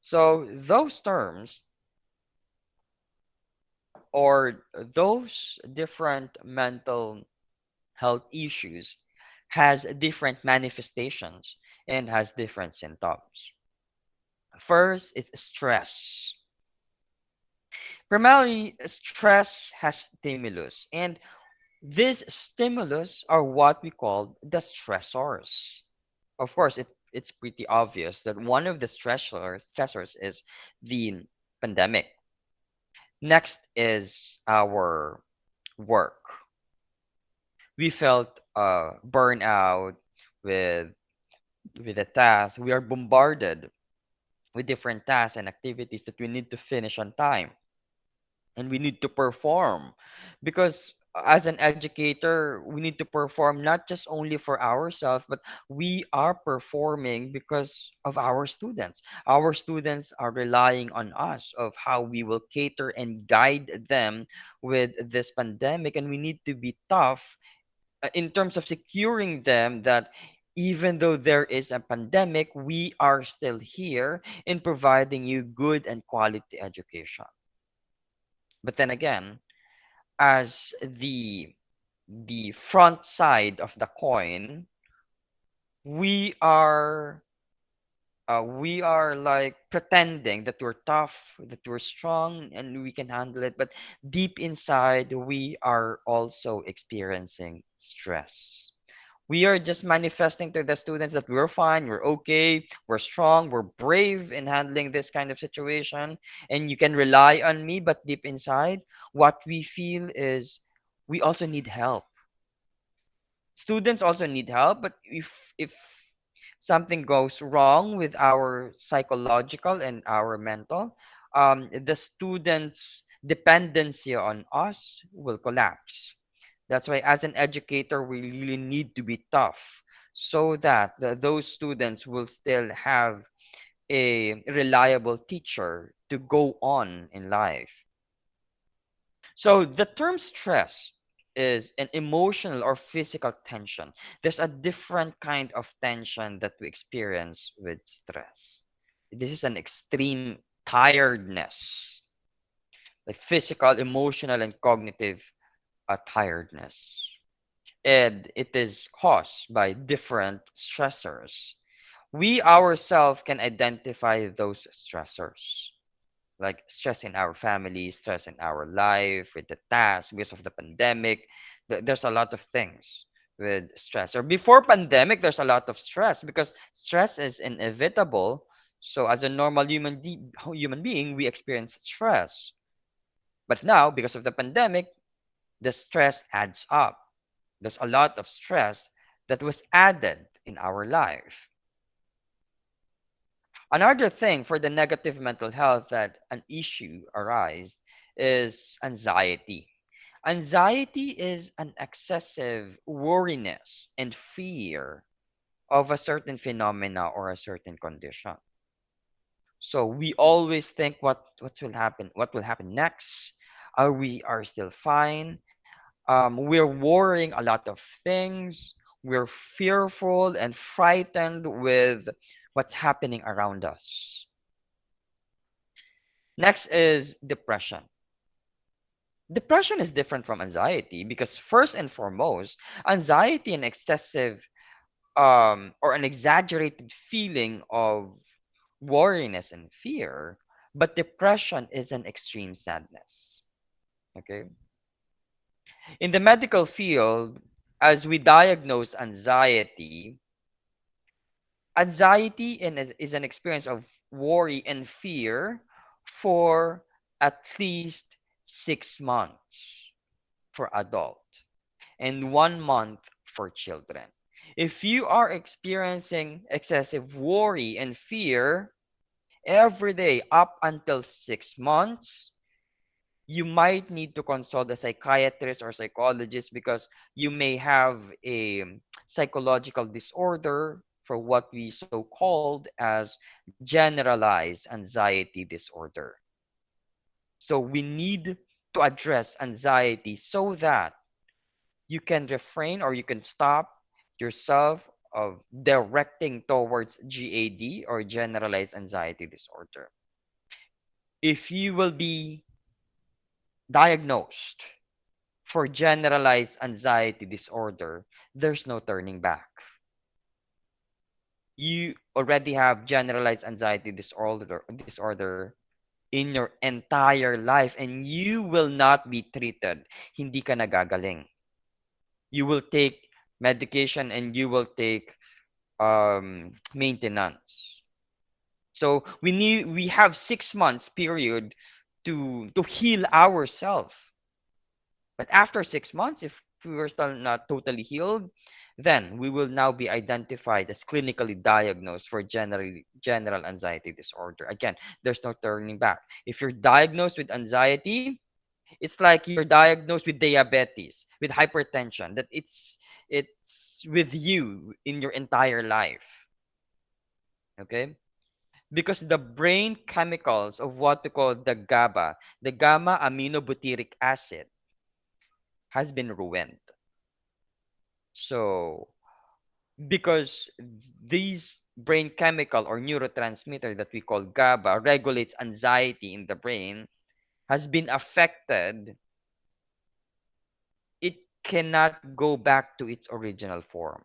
So those terms or those different mental health issues has different manifestations and has different symptoms. First, it's stress. Primarily, stress has stimulus, and these stimulus are what we call the stressors. Of course, it's pretty obvious that one of the stressors is the pandemic. Next is our work. We felt burnout with with the task. We are bombarded with different tasks and activities that we need to finish on time and we need to perform because as an educator we need to perform not just only for ourselves but we are performing because of our students are relying on us of how we will cater and guide them with this pandemic, and we need to be tough in terms of securing them that even though there is a pandemic, we are still here in providing you good and quality education. But then again, as the front side of the coin, we are we are like pretending that we're tough, that we're strong, and we can handle it. But deep inside, we are also experiencing stress. We are just manifesting to the students that we're fine, we're okay, we're strong, we're brave in handling this kind of situation, and you can rely on me. But deep inside, what we feel is we also need help. Students also need help, but if something goes wrong with our psychological and our mental, the students' dependency on us will collapse. That's why, as an educator, we really need to be tough so that those students will still have a reliable teacher to go on in life. So the term stress is an emotional or physical tension. There's a different kind of tension that we experience with stress. This is an extreme tiredness, like physical, emotional, and cognitive tiredness. And it is caused by different stressors. We ourselves can identify those stressors like stress in our family, stress in our life, with the task because of the pandemic. There's a lot of things with stress. Or before pandemic, there's a lot of stress because stress is inevitable. So as a normal human being, we experience stress. But now, because of the pandemic, the stress adds up. There's a lot of stress that was added in our life. Another thing for the negative mental health that an issue arise is anxiety. Anxiety is an excessive worriness and fear of a certain phenomena or a certain condition. So we always think what will happen next. Are we are still fine? We're worrying a lot of things. We're fearful and frightened with what's happening around us. Next is depression. Depression is different from anxiety because first and foremost, anxiety and excessive or an exaggerated feeling of worriness and fear, but depression is an extreme sadness. Okay? In the medical field, as we diagnose anxiety, anxiety is an experience of worry and fear for at least 6 months for adult and 1 month for children. If you are experiencing excessive worry and fear every day up until 6 months, you might need to consult a psychiatrist or psychologist because you may have a psychological disorder for what we so called as generalized anxiety disorder. So we need to address anxiety so that you can refrain or you can stop yourself of directing towards GAD, or generalized anxiety disorder. If you will be diagnosed for generalized anxiety disorder, there's no turning back. You already have generalized anxiety disorder in your entire life, and you will not be treated. Hindi ka nagagaling. You will take medication and you will take maintenance. So we have 6 months period to heal ourselves. But after 6 months, if we were still not totally healed, then we will now be identified as clinically diagnosed for general anxiety disorder. Again, there's no turning back. If you're diagnosed with anxiety, it's like you're diagnosed with diabetes, with hypertension, that it's with you in your entire life. Okay? Because the brain chemicals of what we call the GABA, the gamma aminobutyric acid, has been ruined. So, because these brain chemical or neurotransmitter that we call GABA regulates anxiety in the brain has been affected, it cannot go back to its original form.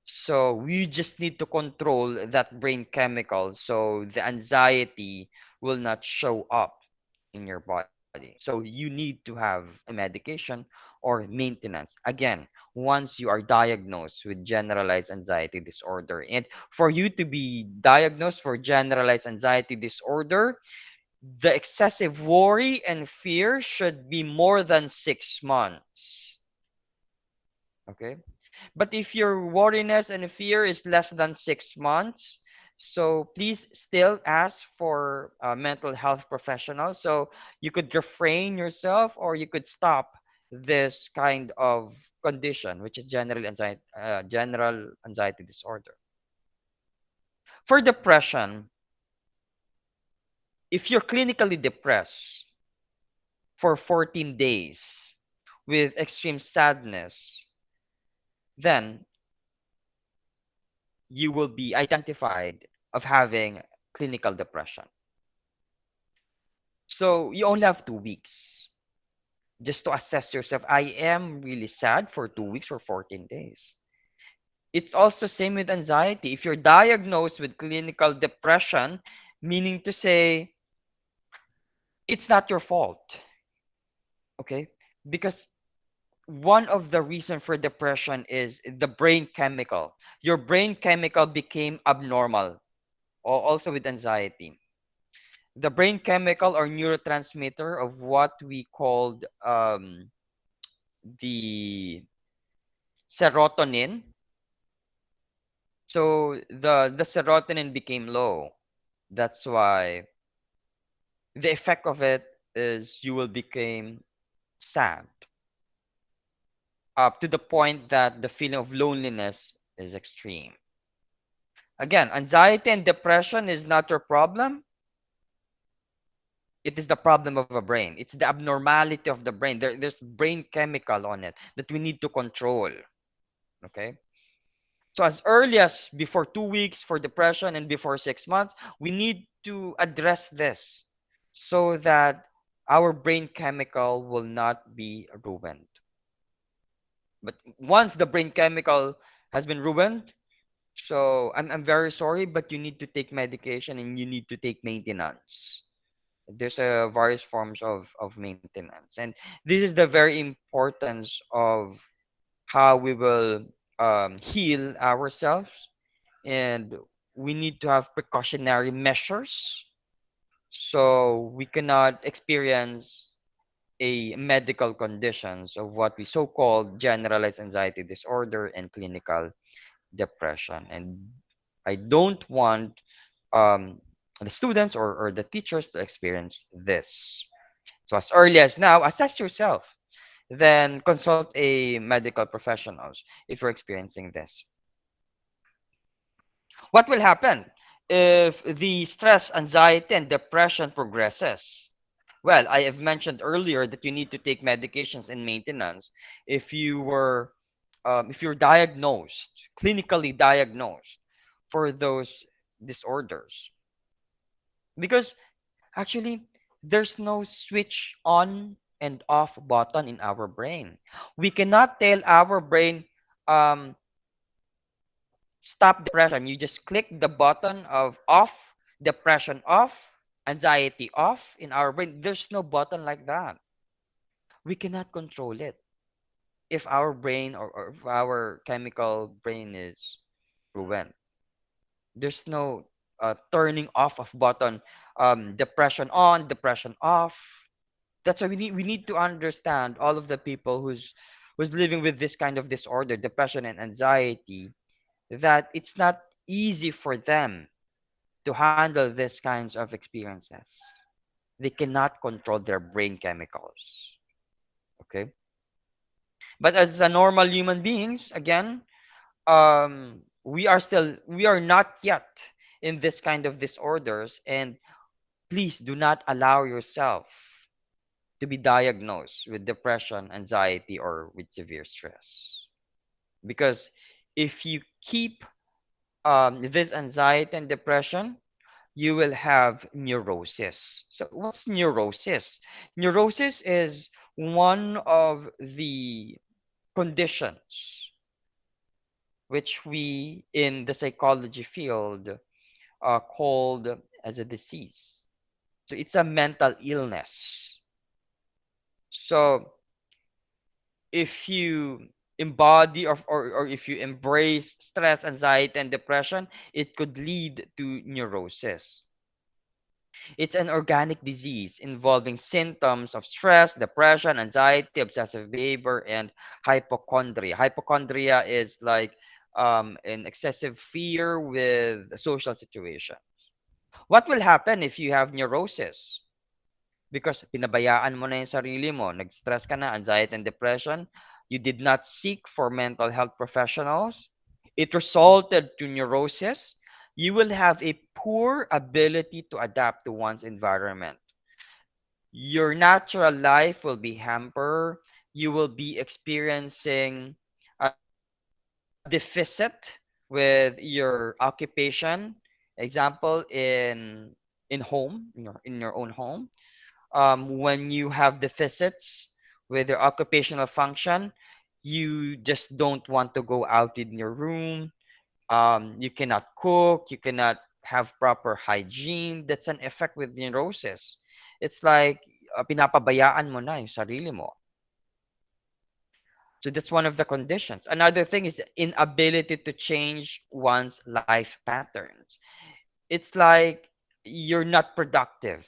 So we just need to control that brain chemical so the anxiety will not show up in your body. So you need to have a medication or maintenance. Again, once you are diagnosed with generalized anxiety disorder. And for you to be diagnosed for generalized anxiety disorder, the excessive worry and fear should be more than 6 months. Okay? But if your worriness and fear is less than 6 months, so please still ask for a mental health professional. So you could refrain yourself or you could stop this kind of condition, which is general anxiety disorder. For depression, if you're clinically depressed for 14 days with extreme sadness, then you will be identified of having clinical depression. So you only have 2 weeks just to assess yourself. I am really sad for 2 weeks or 14 days. It's also same with anxiety. If you're diagnosed with clinical depression, meaning to say it's not your fault. Okay? Because one of the reason for depression is the brain chemical. Your brain chemical became abnormal, also with anxiety. The brain chemical or neurotransmitter of what we called the serotonin. So the serotonin became low. That's why the effect of it is you will become sad up to the point that the feeling of loneliness is extreme. Again, anxiety and depression is not your problem. It is the problem of a brain. It's the abnormality of the brain. There's brain chemical on it that we need to control. Okay? So as early as before 2 weeks for depression and before 6 months, we need to address this so that our brain chemical will not be ruined. But once the brain chemical has been ruined, so I'm very sorry, but you need to take medication and you need to take maintenance. There's a various forms of maintenance. And this is the very importance of how we will heal ourselves, and we need to have precautionary measures so we cannot experience a medical conditions of what we so-called generalized anxiety disorder and clinical depression. And I don't want um, the students or the teachers to experience this. So as early as now, assess yourself, then consult a medical professionals if you're experiencing this. What will happen if the stress, anxiety, and depression progresses? Well, I have mentioned earlier that you need to take medications and maintenance. If you were if you're diagnosed, clinically diagnosed for those disorders. Because actually, there's no switch on and off button in our brain. We cannot tell our brain, um, stop depression. You just click the button of off, depression off, anxiety off in our brain. There's no button like that. We cannot control it. If our brain, or if our chemical brain is ruined, there's no turning off of button, depression on, depression off. That's why we need to understand all of the people who's living with this kind of disorder, depression and anxiety, that it's not easy for them to handle these kinds of experiences. They cannot control their brain chemicals. Okay, but as a normal human beings, again, we are not yet in this kind of disorders, and please do not allow yourself to be diagnosed with depression, anxiety, or with severe stress. Because if you keep this anxiety and depression, you will have neurosis. So, what's neurosis? Neurosis is one of the conditions which we in the psychology field called as a disease. So, it's a mental illness. So, if you embody, or if you embrace stress, anxiety, and depression, it could lead to neurosis. It's an organic disease involving symptoms of stress, depression, anxiety, obsessive behavior, and hypochondria. Hypochondria is like an excessive fear with a social situation. What will happen if you have neurosis? Because pinabayaan mo na yung sarili mo, nag-stress ka na, anxiety and depression, you did not seek for mental health professionals, it resulted to neurosis, you will have a poor ability to adapt to one's environment. Your natural life will be hampered. You will be experiencing a deficit with your occupation. Example, in home, in your own home. When you have deficits with your occupational function, you just don't want to go out in your room. You cannot cook, you cannot have proper hygiene. That's an effect with neurosis. It's like pinapabayaan mo na yung sarili mo. So that's one of the conditions. Another thing is inability to change one's life patterns. It's like you're not productive.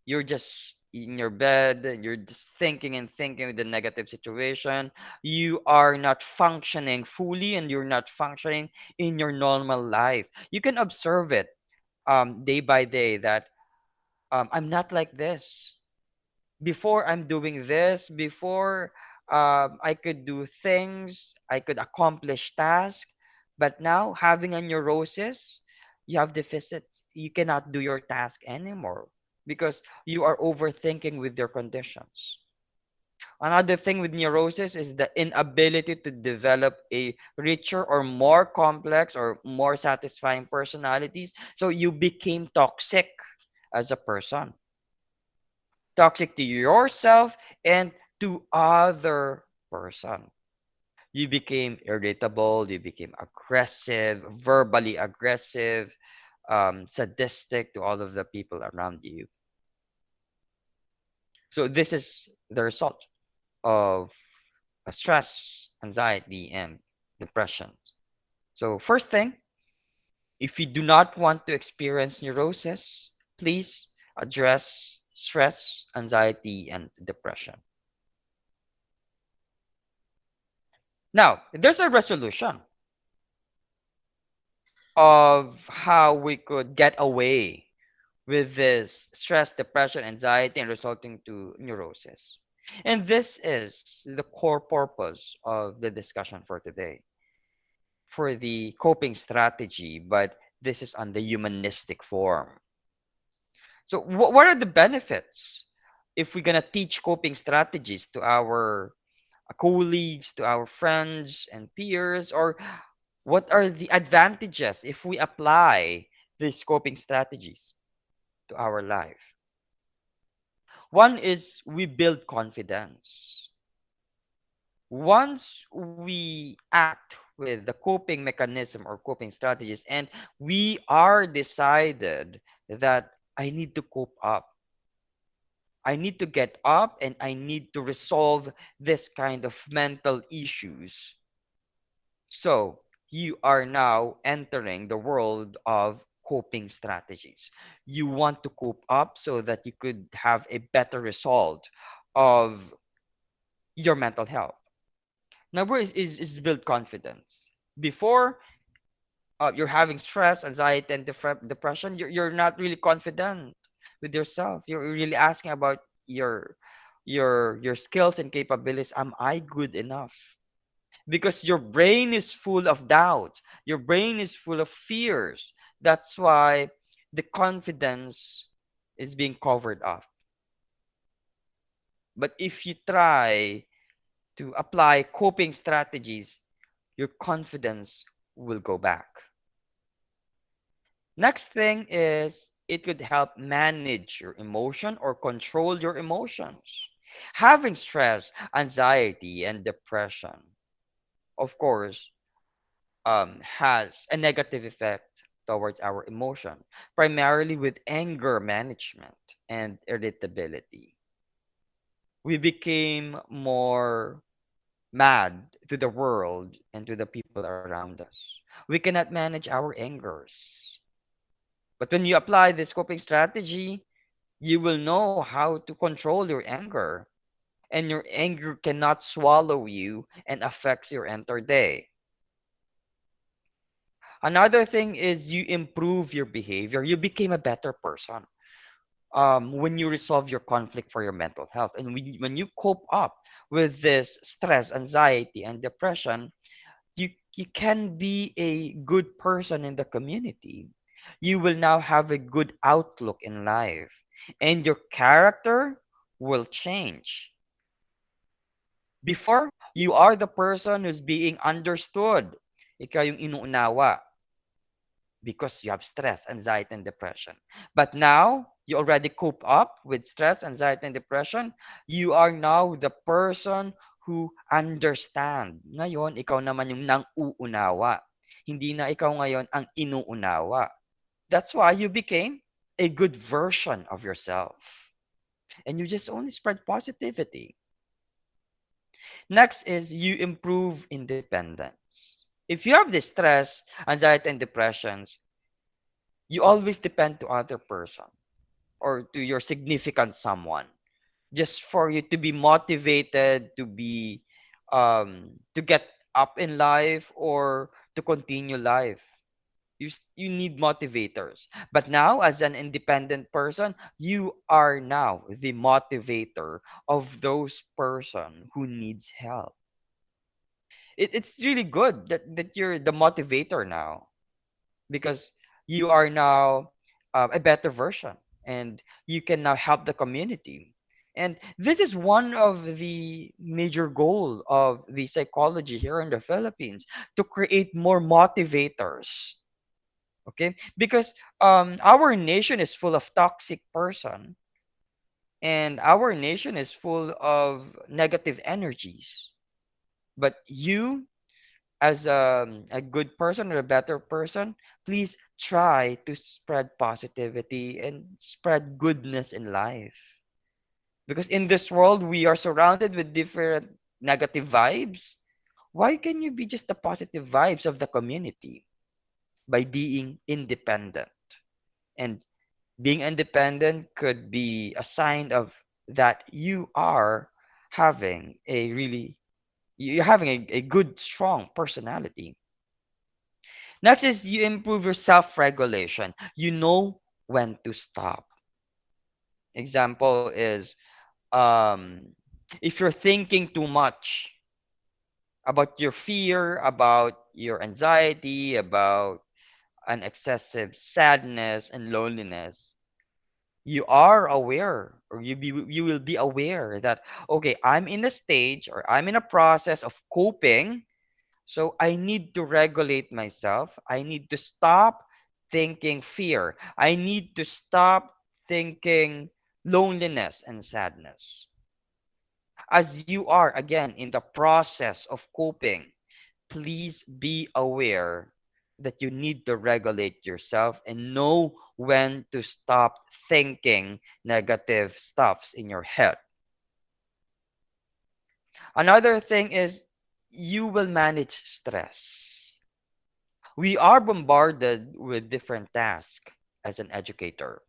You're just in your bed, you're just thinking and thinking with the negative situation. You are not functioning fully, and you're not functioning in your normal life. You can observe it day by day that I'm not like this. Before, I'm doing this. Before, I could do things, I could accomplish tasks. But now, having a neurosis, you have deficits. You cannot do your task anymore because you are overthinking with your conditions. Another thing with neurosis is the inability to develop a richer or more complex or more satisfying personalities. So you became toxic as a person, toxic to yourself and to other person. You became irritable, you became aggressive, verbally aggressive, sadistic to all of the people around you. So this is the result of stress, anxiety, and depression. So first thing, if you do not want to experience neurosis, please address stress, anxiety, and depression. Now, there's a resolution of how we could get away with this stress, depression, anxiety, and resulting to neurosis. And this is the core purpose of the discussion for today, for the coping strategy, but this is on the humanistic form. So, what are the benefits if we're gonna teach coping strategies to our colleagues, to our friends and peers, or what are the advantages if we apply these coping strategies to our life? One is we build confidence. Once we act with the coping mechanism or coping strategies, and we are decided that I need to cope up, I need to get up, and I need to resolve this kind of mental issues. So you are now entering the world of coping strategies. You want to cope up so that you could have a better result of your mental health. Number is build confidence. Before, you're having stress, anxiety, and depression, you're not really confident with yourself. You're really asking about your your skills and capabilities. Am I good enough? Because your brain is full of doubts. Your brain is full of fears. That's why the confidence is being covered up. But if you try to apply coping strategies, your confidence will go back. Next thing is it could help manage your emotion or control your emotions. Having stress, anxiety, and depression, of course, has a negative effect towards our emotion, primarily with anger management and irritability. We became more mad to the world and to the people around us. We cannot manage our angers. But when you apply this coping strategy, you will know how to control your anger. And your anger cannot swallow you and affects your entire day. Another thing is you improve your behavior. You became a better person when you resolve your conflict for your mental health. And when you cope up with this stress, anxiety, and depression, you can be a good person in the community. You will now have a good outlook in life, and your character will change. Before, you are the person who's being understood. Ikaw yung inuunawa because you have stress, anxiety, and depression. But now, you already cope up with stress, anxiety, and depression. You are now the person who understand. Ngayon, ikaw naman yung nang-uunawa. Hindi na ikaw ngayon ang inuunawa. That's why you became a good version of yourself. And you just only spread positivity. Next is you improve independence. If you have this stress, anxiety, and depressions, you always depend to other person or to your significant someone just for you to be motivated to get up in life or to continue life. You need motivators. But now, as an independent person, you are now the motivator of those person who needs help. It's really good that you're the motivator now because you are now a better version and you can now help the community. And this is one of the major goal of the psychology here in the Philippines, to create more motivators. Okay, because our nation is full of toxic person, and our nation is full of negative energies. But you, as a good person or a better person, please try to spread positivity and spread goodness in life. Because in this world, we are surrounded with different negative vibes. Why can you be just the positive vibes of the community by being independent? And being independent could be a sign of that you are having a really you're having a good strong personality. Next is you improve your self-regulation. You know when to stop. Example is if you're thinking too much about your fear, about your anxiety, about an excessive sadness and loneliness, You are aware, or you will be aware that, okay, I'm in a stage or I'm in a process of coping, so I need to regulate myself. I need to stop thinking fear. I need to stop thinking loneliness and sadness. As you are, again, in the process of coping, please be aware that you need to regulate yourself and know when to stop thinking negative stuffs in your head. Another thing is you will manage stress. We are bombarded with different tasks as an educator.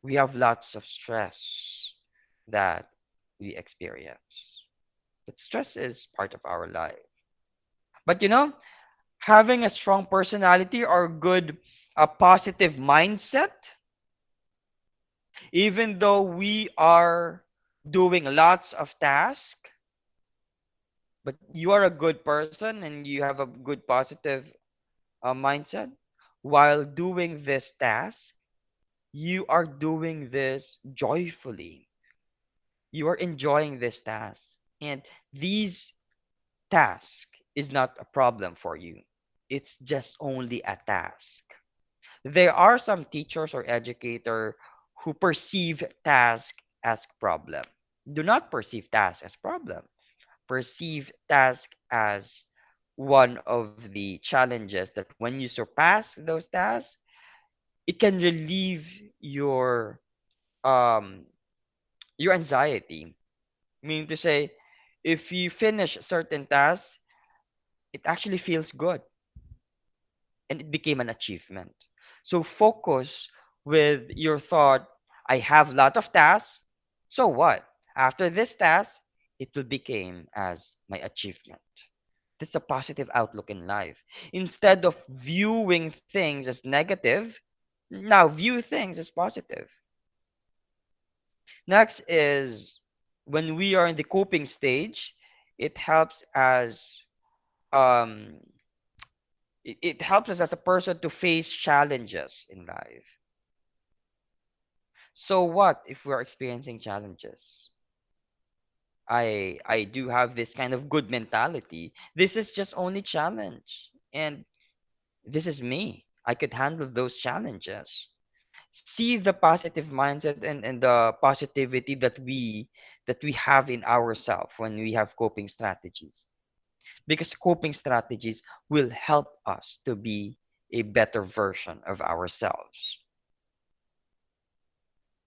We have lots of stress that we experience. But stress is part of our life. But having a strong personality or good, a positive mindset, even though we are doing lots of tasks, but you are a good person and you have a good positive mindset, while doing this task, you are doing this joyfully. You are enjoying this task. And these task is not a problem for you. It's just only a task. There are some teachers or educator who perceive task as problem. Do not perceive task as problem. Perceive task as one of the challenges that when you surpass those tasks, it can relieve um your anxiety. Meaning to say, if you finish certain tasks, it actually feels good and it became an achievement. So focus with your thought, I have a lot of tasks. So what? After this task, it will become as my achievement. That's a positive outlook in life. Instead of viewing things as negative, now view things as positive. Next is when we are in the coping stage, it helps as um it helps us as a person to face challenges in life. So what if we're experiencing challenges? I do have this kind of good mentality. This is just only challenge. And this is me. I could handle those challenges. See the positive mindset and the positivity that we have in ourselves when we have coping strategies. Because coping strategies will help us to be a better version of ourselves.